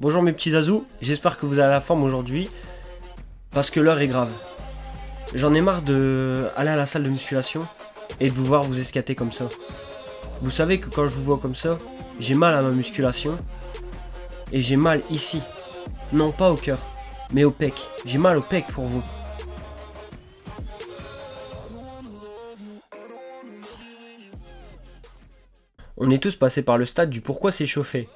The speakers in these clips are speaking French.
Bonjour mes petits azous, j'espère que vous avez la forme aujourd'hui, parce que l'heure est grave. J'en ai marre de aller à la salle de musculation et de vous voir vous escater comme ça. Vous savez que quand je vous vois comme ça, j'ai mal à ma musculation et j'ai mal ici. Non pas au cœur, mais au pec. J'ai mal au pec pour vous. On est tous passés par le stade du pourquoi s'échauffer.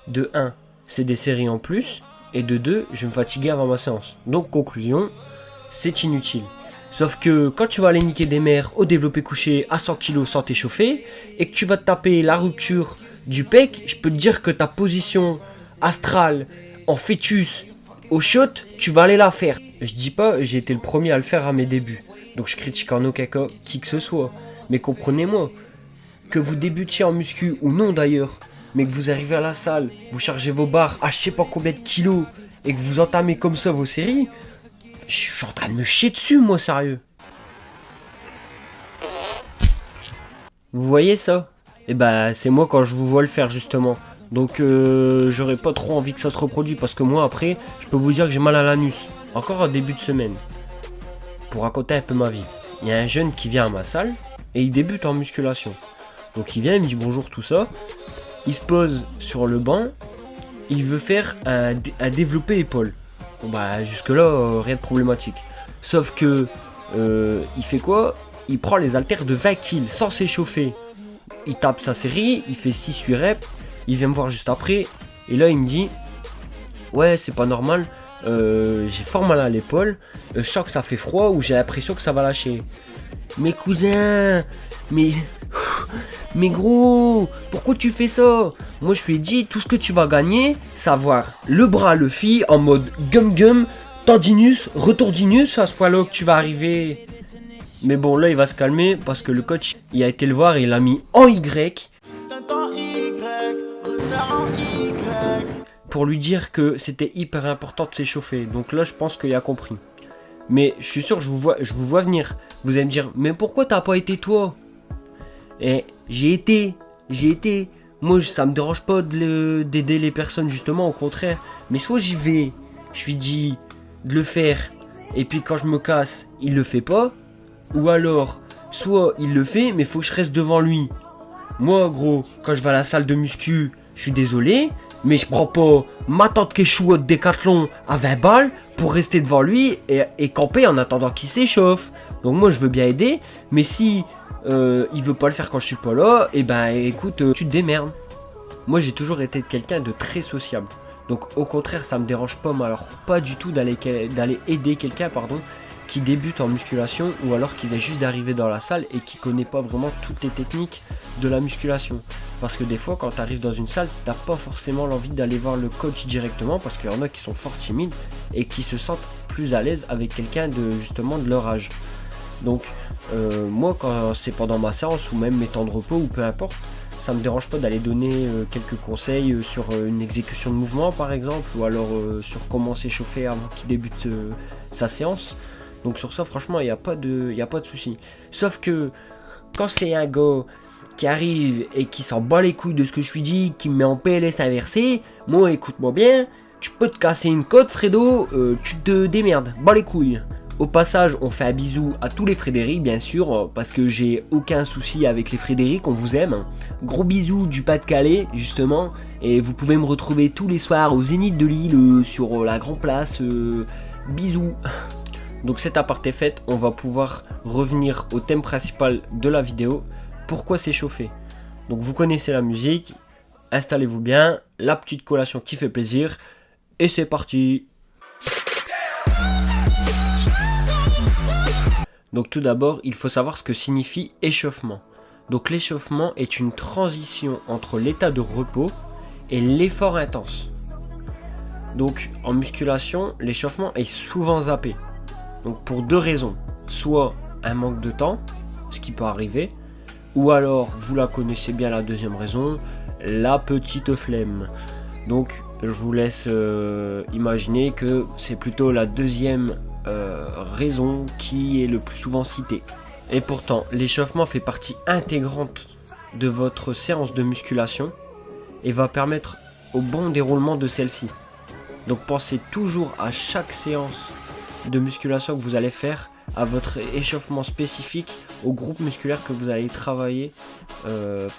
De 1, c'est des séries en plus. Et de 2, je vais me fatiguer avant ma séance. Donc conclusion, c'est inutile. Sauf que quand tu vas aller niquer des mères au développé couché à 100 kg sans t'échauffer, et que tu vas te taper la rupture du pec, je peux te dire que ta position astrale en fœtus au shot, tu vas aller la faire. Je dis pas, j'ai été le premier à le faire à mes débuts. Donc je critique en aucun cas qui que ce soit. Mais comprenez-moi, que vous débutiez en muscu ou non d'ailleurs, mais que vous arrivez à la salle, vous chargez vos barres à je sais pas combien de kilos, et que vous entamez comme ça vos séries, je suis en train de me chier dessus, moi, sérieux. Vous voyez ça? Eh ben, c'est moi quand je vous vois le faire, justement. Donc, j'aurais pas trop envie que ça se reproduise, parce que moi, après, je peux vous dire que j'ai mal à l'anus. Encore en début de semaine. Pour raconter un peu ma vie. Il y a un jeune qui vient à ma salle, et il débute en musculation. Donc, il vient, il me dit bonjour, tout ça. Il se pose sur le banc. Il veut faire un développé épaule. Bon bah jusque là rien de problématique. Sauf que il fait quoi? Il prend les haltères de 20 kg sans s'échauffer. Il tape sa série, il fait 6-8 reps. Il vient me voir juste après. Et là il me dit ouais c'est pas normal. J'ai fort mal à l'épaule. Je sens que ça fait froid ou j'ai l'impression que ça va lâcher. Mais cousin, mais gros, pourquoi tu fais ça? Moi je lui ai dit tout ce que tu vas gagner, savoir le bras, le fi en mode gum tendinus, retourdinus à ce point là que tu vas arriver. Mais bon là il va se calmer parce que le coach il a été le voir et il l'a mis en Y. Pour lui dire que c'était hyper important de s'échauffer. Donc là je pense qu'il a compris. Mais je suis sûr je vous vois venir. Vous allez me dire mais pourquoi t'as pas été toi? Et j'ai été. Moi, ça me dérange pas d'aider les personnes, justement, au contraire. Mais soit j'y vais, je lui dis de le faire, et puis quand je me casse, il le fait pas. Ou alors, soit il le fait, mais faut que je reste devant lui. Moi, gros, quand je vais à la salle de muscu, je suis désolé, mais je prends pas ma tante Kéchoua de Décathlon à 20 balles pour rester devant lui et camper en attendant qu'il s'échauffe. Donc moi, je veux bien aider, mais si il veut pas le faire quand je suis pas là, et ben écoute, tu te démerdes. Moi j'ai toujours été quelqu'un de très sociable. Donc au contraire ça me dérange pas, mais alors pas du tout d'aller aider quelqu'un qui débute en musculation ou alors qui vient juste d'arriver dans la salle et qui connaît pas vraiment toutes les techniques de la musculation. Parce que des fois quand tu arrives dans une salle, t'as pas forcément l'envie d'aller voir le coach directement parce qu'il y en a qui sont fort timides et qui se sentent plus à l'aise avec quelqu'un de justement de leur âge. Donc moi quand c'est pendant ma séance ou même mes temps de repos ou peu importe, ça me dérange pas d'aller donner quelques conseils sur une exécution de mouvement par exemple, ou alors sur comment s'échauffer avant qu'il débute sa séance. Donc sur ça franchement il n'y a pas de souci. Sauf que quand c'est un gars qui arrive et qui s'en bat les couilles de ce que je lui dis, qui me met en PLS inversé, moi écoute-moi bien, tu peux te casser une côte Fredo, tu te démerdes, bats les couilles. Au passage, on fait un bisou à tous les Frédéric, bien sûr, parce que j'ai aucun souci avec les Frédéric, on vous aime. Gros bisous du Pas-de-Calais, justement, et vous pouvez me retrouver tous les soirs au Zénith de Lille, sur la Grand Place. Bisous. Donc cet aparté fait, on va pouvoir revenir au thème principal de la vidéo. Pourquoi s'échauffer? Donc vous connaissez la musique, installez-vous bien, la petite collation qui fait plaisir, et c'est parti. Donc tout d'abord, il faut savoir ce que signifie échauffement. Donc l'échauffement est une transition entre l'état de repos et l'effort intense. Donc en musculation, l'échauffement est souvent zappé. Donc pour deux raisons. Soit un manque de temps, ce qui peut arriver, ou alors, vous la connaissez bien la deuxième raison, la petite flemme. Donc je vous laisse imaginer que c'est plutôt la deuxième raison qui est le plus souvent citée. Et pourtant, l'échauffement fait partie intégrante de votre séance de musculation et va permettre au bon déroulement de celle-ci. Donc pensez toujours à chaque séance de musculation que vous allez faire, à votre échauffement spécifique, au groupe musculaire que vous allez travailler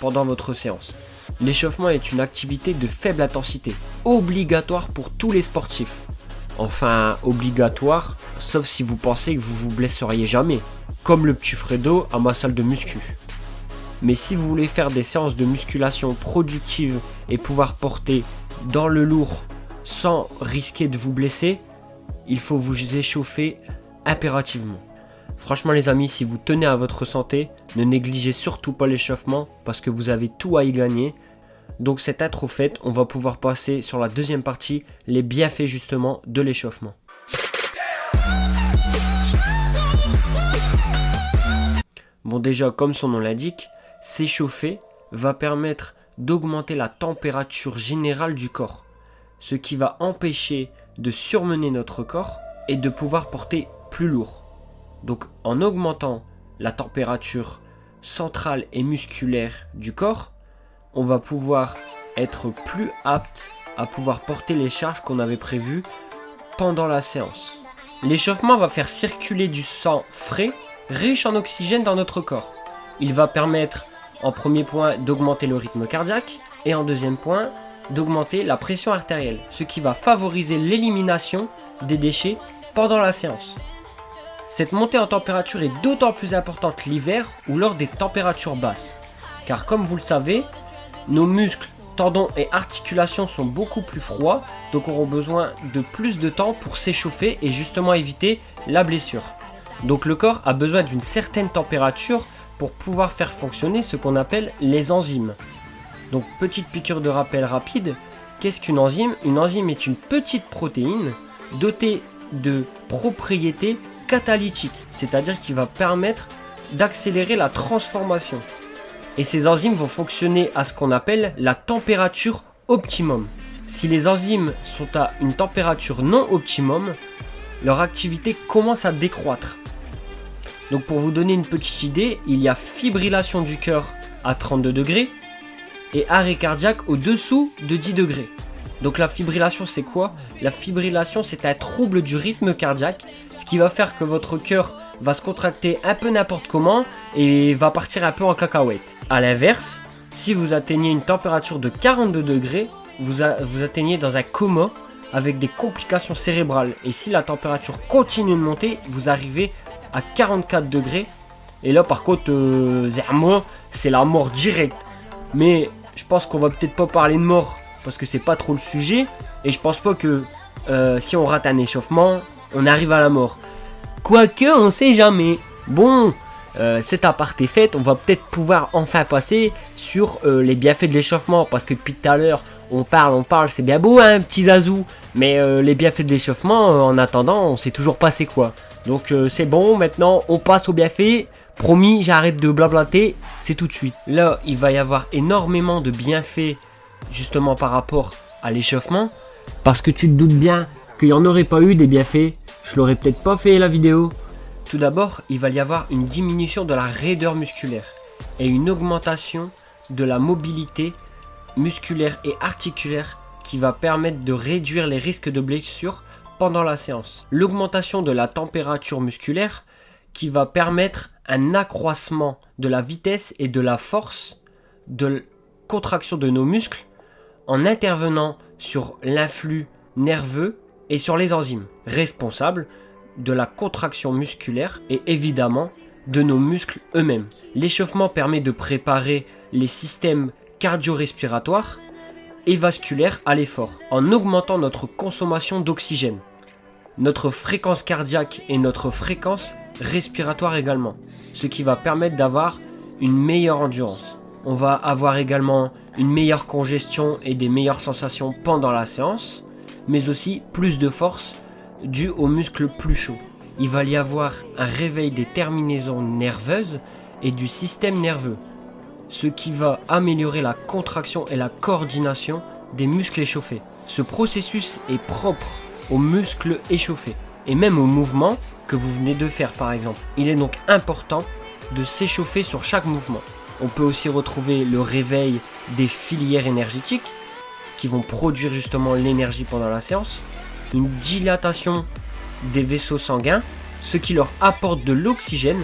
pendant votre séance. L'échauffement est une activité de faible intensité, obligatoire pour tous les sportifs. Enfin, obligatoire, sauf si vous pensez que vous vous blesseriez jamais, comme le petit Fredo à ma salle de muscu. Mais si vous voulez faire des séances de musculation productives et pouvoir porter dans le lourd sans risquer de vous blesser, il faut vous échauffer impérativement. Franchement les amis, si vous tenez à votre santé, ne négligez surtout pas l'échauffement parce que vous avez tout à y gagner. Donc cette intro faite, on va pouvoir passer sur la deuxième partie, les bienfaits justement de l'échauffement. Bon déjà, comme son nom l'indique, s'échauffer va permettre d'augmenter la température générale du corps, ce qui va empêcher de surmener notre corps et de pouvoir porter plus lourd. Donc en augmentant la température centrale et musculaire du corps, on va pouvoir être plus apte à pouvoir porter les charges qu'on avait prévues pendant la séance. L'échauffement va faire circuler du sang frais, riche en oxygène dans notre corps. Il va permettre en premier point d'augmenter le rythme cardiaque et en deuxième point d'augmenter la pression artérielle, ce qui va favoriser l'élimination des déchets pendant la séance. Cette montée en température est d'autant plus importante l'hiver ou lors des températures basses, car comme vous le savez, nos muscles, tendons et articulations sont beaucoup plus froids, donc auront besoin de plus de temps pour s'échauffer et justement éviter la blessure. Donc le corps a besoin d'une certaine température pour pouvoir faire fonctionner ce qu'on appelle les enzymes. Donc petite piqûre de rappel rapide, qu'est-ce qu'une enzyme ? Une enzyme est une petite protéine dotée de propriétés catalytiques, c'est-à-dire qui va permettre d'accélérer la transformation. Et ces enzymes vont fonctionner à ce qu'on appelle la température optimum. Si les enzymes sont à une température non optimum, leur activité commence à décroître. Donc pour vous donner une petite idée, il y a fibrillation du cœur à 32 degrés et arrêt cardiaque au-dessous de 10 degrés. Donc la fibrillation c'est quoi ? La fibrillation c'est un trouble du rythme cardiaque, ce qui va faire que votre cœur va se contracter un peu n'importe comment et va partir un peu en cacahuète. A l'inverse, si vous atteignez une température de 42 degrés, vous atteignez dans un coma avec des complications cérébrales. Et si la température continue de monter, vous arrivez à 44 degrés. Et là par contre, c'est la mort directe. Mais je pense qu'on va peut-être pas parler de mort parce que c'est pas trop le sujet. Et je pense pas que si on rate un échauffement, on arrive à la mort. Quoique, on sait jamais. Bon, cet aparté fait, on va peut-être pouvoir enfin passer sur les bienfaits de l'échauffement. Parce que depuis tout à l'heure, on parle, c'est bien beau, hein, petit Zazou. Mais les bienfaits de l'échauffement, en attendant, on sait toujours pas c'est quoi. Donc c'est bon, maintenant on passe aux bienfaits. Promis, j'arrête de blablater, c'est tout de suite. Là, il va y avoir énormément de bienfaits justement par rapport à l'échauffement. Parce que tu te doutes bien qu'il n'y en aurait pas eu des bienfaits. Je l'aurais peut-être pas fait la vidéo. Tout d'abord, il va y avoir une diminution de la raideur musculaire et une augmentation de la mobilité musculaire et articulaire qui va permettre de réduire les risques de blessures pendant la séance. L'augmentation de la température musculaire qui va permettre un accroissement de la vitesse et de la force de contraction de nos muscles en intervenant sur l'influx nerveux et sur les enzymes responsables de la contraction musculaire et évidemment de nos muscles eux-mêmes. L'échauffement permet de préparer les systèmes cardio-respiratoires et vasculaires à l'effort en augmentant notre consommation d'oxygène, notre fréquence cardiaque et notre fréquence respiratoire également, ce qui va permettre d'avoir une meilleure endurance. On va avoir également une meilleure congestion et des meilleures sensations pendant la séance, mais aussi plus de force dû aux muscles plus chauds. Il va y avoir un réveil des terminaisons nerveuses et du système nerveux, ce qui va améliorer la contraction et la coordination des muscles échauffés. Ce processus est propre aux muscles échauffés et même aux mouvements que vous venez de faire par exemple. Il est donc important de s'échauffer sur chaque mouvement. On peut aussi retrouver le réveil des filières énergétiques qui vont produire justement l'énergie pendant la séance, une dilatation des vaisseaux sanguins, ce qui leur apporte de l'oxygène,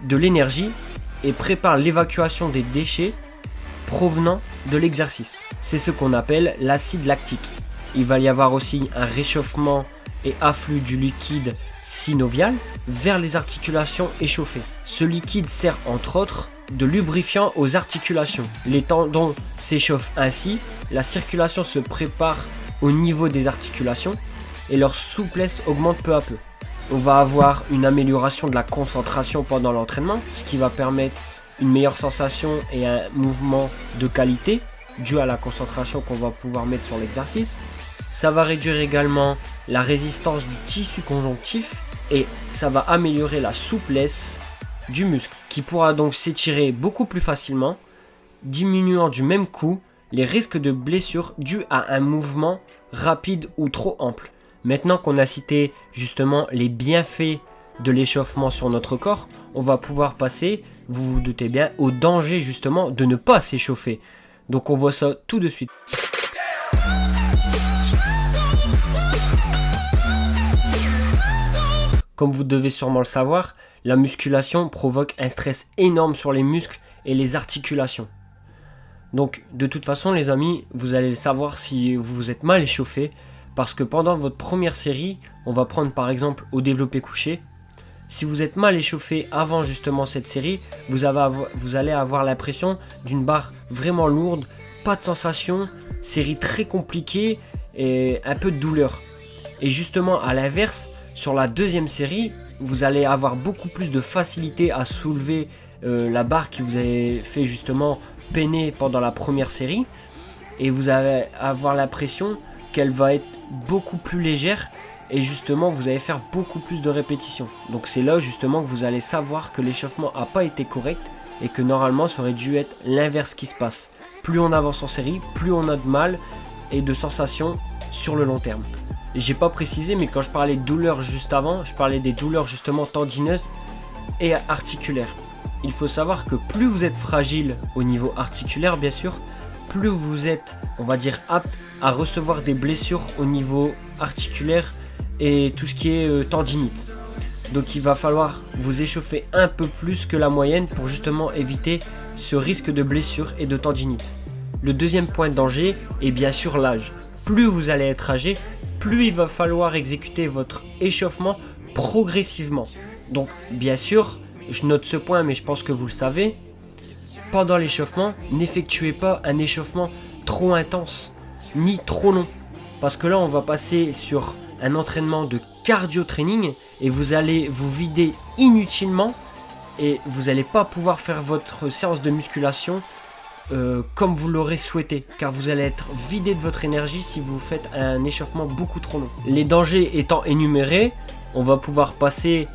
de l'énergie et prépare l'évacuation des déchets provenant de l'exercice. C'est ce qu'on appelle l'acide lactique. Il va y avoir aussi un réchauffement et afflux du liquide synovial vers les articulations échauffées. Ce liquide sert entre autres de lubrifiant aux articulations. Les tendons s'échauffent ainsi, la circulation se prépare au niveau des articulations et leur souplesse augmente peu à peu. On va avoir une amélioration de la concentration pendant l'entraînement, ce qui va permettre une meilleure sensation et un mouvement de qualité dû à la concentration qu'on va pouvoir mettre sur l'exercice. Ça va réduire également la résistance du tissu conjonctif et ça va améliorer la souplesse du muscle qui pourra donc s'étirer beaucoup plus facilement, diminuant du même coup les risques de blessures dus à un mouvement rapide ou trop ample. Maintenant qu'on a cité justement les bienfaits de l'échauffement sur notre corps, on va pouvoir passer, vous vous doutez bien, au danger justement de ne pas s'échauffer. Donc on voit ça tout de suite. Comme vous devez sûrement le savoir, la musculation provoque un stress énorme sur les muscles et les articulations. Donc de toute façon les amis, vous allez savoir si vous vous êtes mal échauffé parce que pendant votre première série, on va prendre par exemple au développé couché. Si vous êtes mal échauffé avant justement cette série, vous allez avoir l'impression d'une barre vraiment lourde, pas de sensation, série très compliquée et un peu de douleur. Et justement à l'inverse, sur la deuxième série, vous allez avoir beaucoup plus de facilité à soulever la barre qui vous avez fait justement peiner pendant la première série. Et vous allez avoir l'impression qu'elle va être beaucoup plus légère et justement vous allez faire beaucoup plus de répétitions. Donc c'est là justement que vous allez savoir que l'échauffement n'a pas été correct et que normalement ça aurait dû être l'inverse qui se passe. Plus on avance en série, plus on a de mal et de sensations sur le long terme. J'ai pas précisé, mais quand je parlais de douleurs juste avant, je parlais des douleurs justement tendineuses et articulaires. Il faut savoir que plus vous êtes fragile au niveau articulaire bien sûr, plus vous êtes, on va dire, apte à recevoir des blessures au niveau articulaire et tout ce qui est tendinite. Donc il va falloir vous échauffer un peu plus que la moyenne pour justement éviter ce risque de blessure et de tendinite. Le deuxième point de danger est bien sûr l'âge. Plus vous allez être âgé, plus il va falloir exécuter votre échauffement progressivement. Donc bien sûr, je note ce point mais je pense que vous le savez, pendant l'échauffement, n'effectuez pas un échauffement trop intense ni trop long. Parce que là on va passer sur un entraînement de cardio training et vous allez vous vider inutilement et vous n'allez pas pouvoir faire votre séance de musculation comme vous l'aurez souhaité, car vous allez être vidé de votre énergie si vous faites un échauffement beaucoup trop long. Les dangers étant énumérés, on va pouvoir passer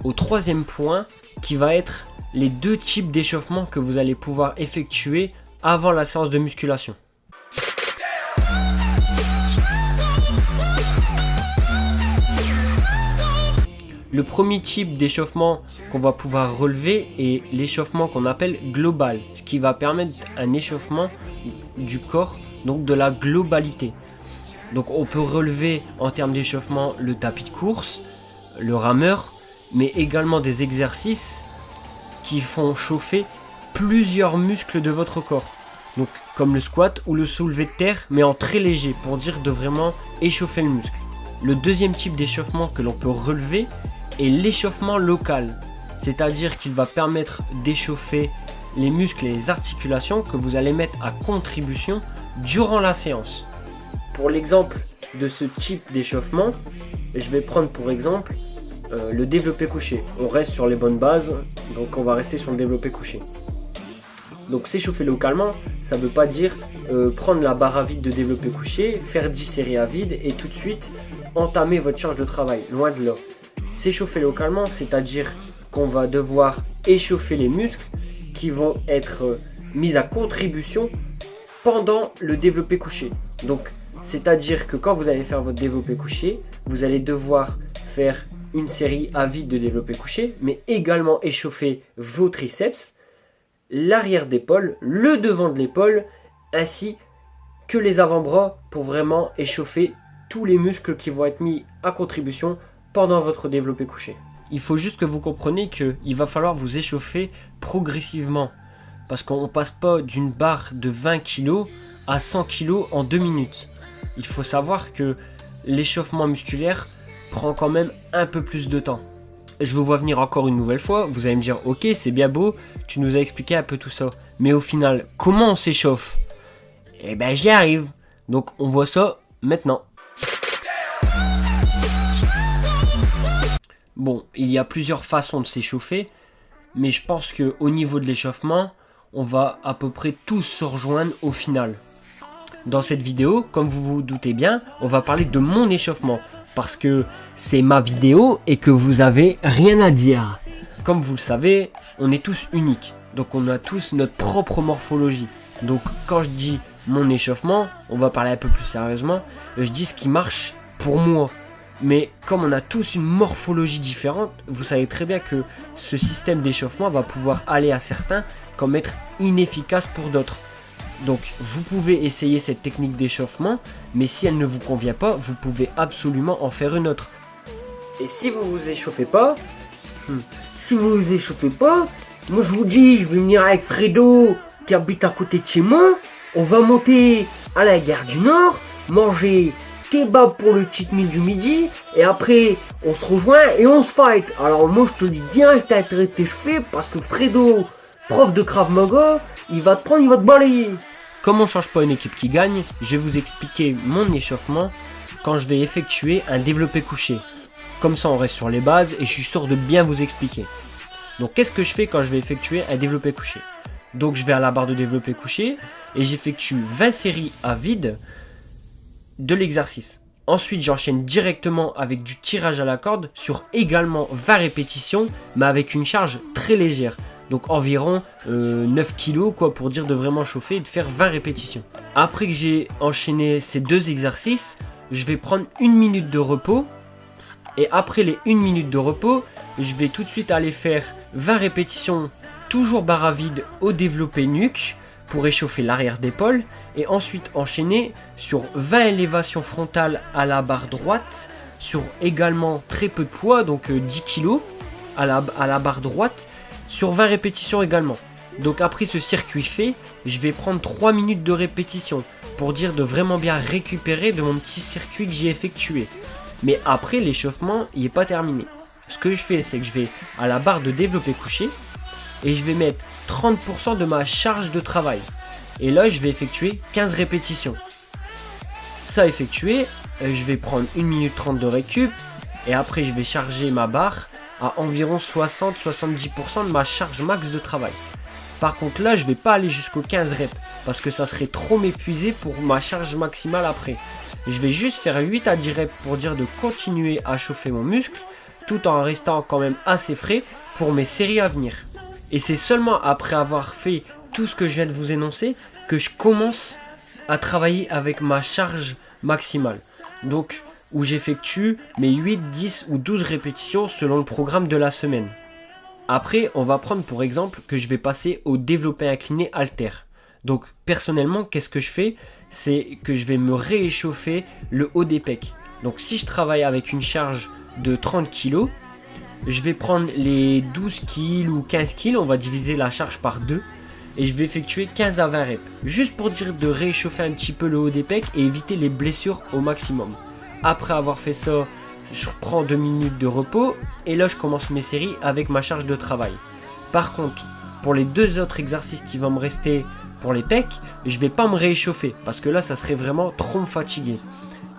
au troisième point qui va être les deux types d'échauffement que vous allez pouvoir effectuer avant la séance de musculation. Le premier type d'échauffement qu'on va pouvoir relever est l'échauffement qu'on appelle global, ce qui va permettre un échauffement du corps, donc de la globalité. Donc on peut relever en termes d'échauffement le tapis de course, le rameur, mais également des exercices qui font chauffer plusieurs muscles de votre corps. Donc comme le squat ou le soulevé de terre, mais en très léger pour dire de vraiment échauffer le muscle. Le deuxième type d'échauffement que l'on peut relever est l'échauffement local, c'est-à-dire qu'il va permettre d'échauffer les muscles et les articulations que vous allez mettre à contribution durant la séance. Pour l'exemple de ce type d'échauffement, je vais prendre pour exemple le développé couché. On reste sur les bonnes bases, donc on va rester sur le développé couché. Donc s'échauffer localement, ça ne veut pas dire prendre la barre à vide de développé couché, faire 10 séries à vide et tout de suite entamer votre charge de travail, loin de là. S'échauffer localement, c'est-à-dire qu'on va devoir échauffer les muscles qui vont être mis à contribution pendant le développé couché. Donc c'est-à-dire que quand vous allez faire votre développé couché, vous allez devoir faire une série à vide de développé couché, mais également échauffer vos triceps, l'arrière d'épaule, le devant de l'épaule, ainsi que les avant-bras pour vraiment échauffer tous les muscles qui vont être mis à contribution pendant votre développé couché. Il faut juste que vous compreniez qu'il va falloir vous échauffer progressivement. Parce qu'on ne passe pas d'une barre de 20 kg à 100 kg en 2 minutes. Il faut savoir que l'échauffement musculaire prend quand même un peu plus de temps. Je vous vois venir encore une nouvelle fois, vous allez me dire ok c'est bien beau, tu nous as expliqué un peu tout ça. Mais au final, comment on s'échauffe? Eh ben j'y arrive. Donc on voit ça maintenant. Bon, il y a plusieurs façons de s'échauffer, mais je pense qu'au niveau de l'échauffement, on va à peu près tous se rejoindre au final. Dans cette vidéo, comme vous vous doutez bien, on va parler de mon échauffement, parce que c'est ma vidéo et que vous avez rien à dire. Comme vous le savez, on est tous uniques, donc on a tous notre propre morphologie. Donc quand je dis mon échauffement, on va parler un peu plus sérieusement, je dis ce qui marche pour moi. Mais comme on a tous une morphologie différente, vous savez très bien que ce système d'échauffement va pouvoir aller à certains comme être inefficace pour d'autres. Donc vous pouvez essayer cette technique d'échauffement, mais si elle ne vous convient pas, vous pouvez absolument en faire une autre. Et si vous vous échauffez pas, moi je vous dis, je vais venir avec Fredo qui habite à côté de chez moi, on va monter à la gare du Nord, manger kebab pour le cheat meal du midi, et après on se rejoint et on se fight. Alors moi je te dis bien que t'as intérêt de t'échauffer parce que Fredo, prof de Krav Maga, il va te prendre, il va te balayer. Comme on change pas une équipe qui gagne, je vais vous expliquer mon échauffement quand je vais effectuer un développé couché. Comme ça on reste sur les bases et je suis sûr de bien vous expliquer. Donc qu'est-ce que je fais quand je vais effectuer un développé couché? Donc je vais à la barre de développé couché et j'effectue 20 séries à vide de l'exercice. Ensuite j'enchaîne directement avec du tirage à la corde sur également 20 répétitions mais avec une charge très légère. Donc environ 9 kg quoi, pour dire de vraiment chauffer et de faire 20 répétitions. Après que j'ai enchaîné ces deux exercices, je vais prendre 1 minute de repos. Et après les 1 minute de repos, je vais tout de suite aller faire 20 répétitions, toujours barre à vide au développé nuque pour réchauffer l'arrière d'épaule. Et ensuite enchaîner sur 20 élévations frontales à la barre droite, sur également très peu de poids, donc 10 kg à la barre droite, sur 20 répétitions également. Donc après ce circuit fait, je vais prendre 3 minutes de répétition pour dire de vraiment bien récupérer de mon petit circuit que j'ai effectué. Mais après l'échauffement, il n'est pas terminé. Ce que je fais, c'est que je vais à la barre de développé couché et je vais mettre 30% de ma charge de travail. Et là, je vais effectuer 15 répétitions. Ça effectué, je vais prendre 1 minute 30 de récup et après je vais charger ma barre à environ 60-70% de ma charge max de travail. Par contre là je vais pas aller jusqu'aux 15 reps parce que ça serait trop m'épuiser pour ma charge maximale après. Je vais juste faire 8 à 10 reps pour dire de continuer à chauffer mon muscle tout en restant quand même assez frais pour mes séries à venir. Et c'est seulement après avoir fait tout ce que je viens de vous énoncer que je commence à travailler avec ma charge maximale. Donc où j'effectue mes 8, 10 ou 12 répétitions selon le programme de la semaine. Après, on va prendre pour exemple que je vais passer au développé incliné halter. Donc personnellement, qu'est-ce que je fais? C'est que je vais me rééchauffer le haut des pecs. Donc si je travaille avec une charge de 30 kg, je vais prendre les 12 kg ou 15 kg, on va diviser la charge par 2. Et je vais effectuer 15 à 20 reps. Juste pour dire de réchauffer un petit peu le haut des pecs et éviter les blessures au maximum. Après avoir fait ça, je reprends 2 minutes de repos et là je commence mes séries avec ma charge de travail. Par contre, pour les deux autres exercices qui vont me rester pour les pecs, je vais pas me rééchauffer parce que là ça serait vraiment trop me fatiguer.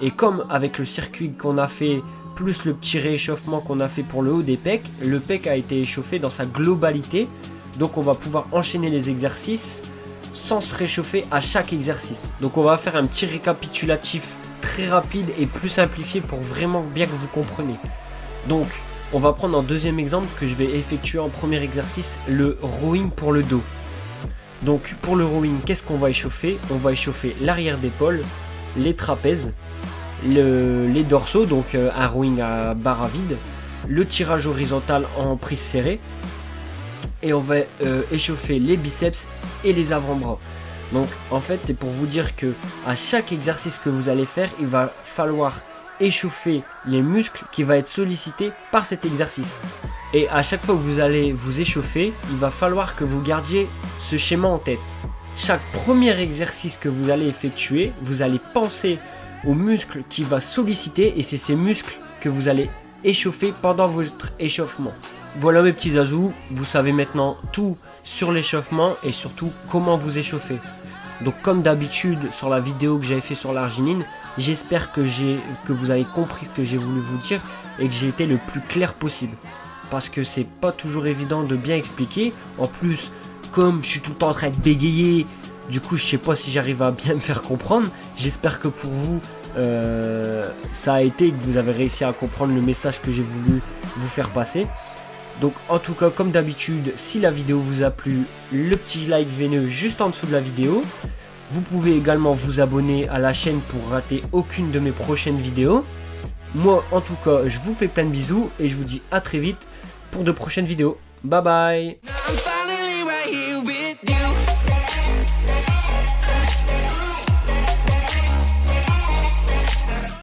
Et comme avec le circuit qu'on a fait plus le petit rééchauffement qu'on a fait pour le haut des pecs, le pec a été échauffé dans sa globalité. Donc on va pouvoir enchaîner les exercices sans se réchauffer à chaque exercice. Donc on va faire un petit récapitulatif très rapide et plus simplifié pour vraiment bien que vous compreniez. Donc on va prendre en deuxième exemple que je vais effectuer en premier exercice le rowing pour le dos. Donc pour le rowing, qu'est-ce qu'on va échauffer? On va échauffer l'arrière d'épaule, les trapèzes, les dorsaux, donc un rowing à barre à vide, le tirage horizontal en prise serrée et on va échauffer les biceps et les avant-bras. Donc en fait c'est pour vous dire que à chaque exercice que vous allez faire, il va falloir échauffer les muscles qui va être sollicité par cet exercice. Et à chaque fois que vous allez vous échauffer, il va falloir que vous gardiez ce schéma en tête. Chaque premier exercice que vous allez effectuer, vous allez penser aux muscles qui va solliciter et c'est ces muscles que vous allez échauffer pendant votre échauffement. Voilà mes petits azous, vous savez maintenant tout sur l'échauffement et surtout comment vous échauffer. Donc comme d'habitude sur la vidéo que j'avais fait sur l'arginine, j'espère que vous avez compris ce que j'ai voulu vous dire et que j'ai été le plus clair possible. Parce que c'est pas toujours évident de bien expliquer. En plus, comme je suis tout le temps en train de bégayer, du coup je sais pas si j'arrive à bien me faire comprendre. J'espère que pour vous ça a été, que vous avez réussi à comprendre le message que j'ai voulu vous faire passer. Donc en tout cas comme d'habitude, si la vidéo vous a plu, le petit like veineux juste en dessous de la vidéo. Vous pouvez également vous abonner à la chaîne pour rater aucune de mes prochaines vidéos. Moi en tout cas je vous fais plein de bisous et je vous dis à très vite pour de prochaines vidéos. Bye bye.